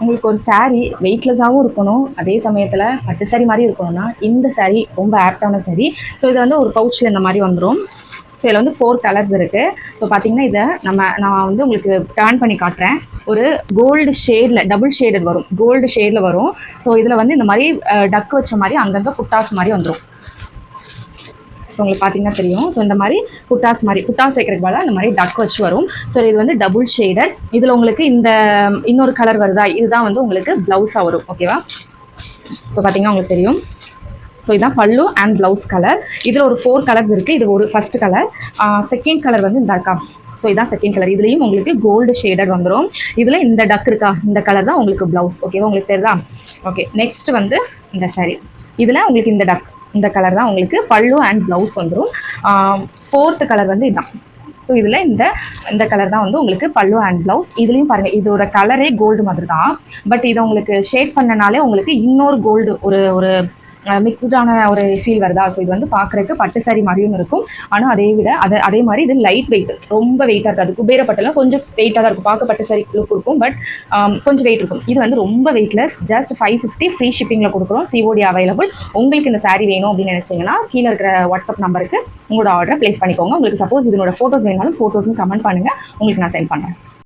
உங்களுக்கு ஒரு சாரீ வெயிட்லெஸ்ஸாகவும் இருக்கணும், அதே சமயத்தில் பட்டு சாரீ மாதிரி இருக்கணும்னா இந்த சாரீ ரொம்ப ஆப்டான சாரீ. ஸோ இது வந்து ஒரு பவுச்சில் இந்த மாதிரி வந்துடும். ஸோ இதில் வந்து 4 கலர்ஸ் இருக்குது. ஸோ பார்த்தீங்கன்னா இதை நான் வந்து உங்களுக்கு டர்ன் பண்ணி காட்டுறேன். ஒரு கோல்டு ஷேடில் டபுள் ஷேடட் வரும், கோல்டு ஷேடில் வரும். ஸோ இதில் வந்து இந்த மாதிரி டக்கு வச்ச மாதிரி அங்கங்கே புட்டாஸ் மாதிரி வந்துடும். ஸோ உங்களுக்கு பார்த்தீங்கன்னா தெரியும். ஸோ இந்த மாதிரி புட்டாஸ் வைக்கிறதுக்கு பதிலாக இந்த மாதிரி டக் வச்சு வரும். ஸோ இது வந்து டபுள் ஷேடட். இதில் உங்களுக்கு இந்த இன்னொரு கலர் வருதா, இதுதான் வந்து உங்களுக்கு ப்ளவுஸாக வரும். ஓகேவா? ஸோ பார்த்தீங்கன்னா உங்களுக்கு தெரியும். ஸோ இதுதான் பல்லு அண்ட் ப்ளவுஸ் கலர். இதில் ஒரு 4 கலர்ஸ் இருக்குது. இது ஒரு ஃபஸ்ட் கலர். செகண்ட் கலர் வந்து இந்த இருக்கா. ஸோ இதான் செகண்ட் கலர். இதுலேயும் உங்களுக்கு கோல்டு ஷேடட் வந்துடும். இதில் இந்த டக் இருக்கா, இந்த கலர் தான் உங்களுக்கு ப்ளவுஸ். ஓகேவா? உங்களுக்கு தெரியுதா? ஓகே, நெக்ஸ்ட் வந்து இந்த சாரீ. இதில் உங்களுக்கு இந்த கலர் தான் உங்களுக்கு பல்லு அண்ட் ப்ளவுஸ் வந்துடும். 4th கலர் வந்து இதுதான். ஸோ இதில் இந்த கலர் தான் வந்து உங்களுக்கு பல்லு அண்ட் ப்ளவுஸ். இதுலேயும் பாருங்கள், இதோட கலரே கோல்டு மாதிரி தான். பட் இதை உங்களுக்கு ஷேட் பண்ணனாலே உங்களுக்கு இன்னொரு கோல்டு ஒரு மிக்ஸ்டான ஒரு ஃபீல் வருதா. ஸோ இது வந்து பார்க்குறதுக்கு பட்டு சாரீ மாதிரியும் இருக்கும். ஆனால் அதே மாதிரி இது லைட் வெயிட், ரொம்ப வெயிட்டாக இருக்காது. குபேர பட்டெல்லாம் கொஞ்சம் வெயிட்டாக தான் இருக்கும். பார்க்க பட்டு சாரீ லுக் இருக்கும், பட் கொஞ்சம் வெயிட் இருக்கும். இது வந்து ரொம்ப வெயிட்லெஸ். ஜஸ்ட் 550 ஃப்ரீ ஷிப்பிங்கில் கொடுக்குறோம். COD available. உங்களுக்கு இந்த சாரீ வேணும் அப்படின்னு நினச்சிங்கன்னா கீழே இருக்கிற வாட்ஸ்அப் நம்பருக்கு உங்களோட ஆர்டரை ப்ளேஸ் பண்ணிக்கோங்க. உங்களுக்கு சப்போஸ் இதனோட ஃபோட்டோஸ் வேணாலும் ஃபோட்டோஸும் கமெண்ட் பண்ணுங்கள், உங்களுக்கு நான் சென்ட் பண்ணுறேன்.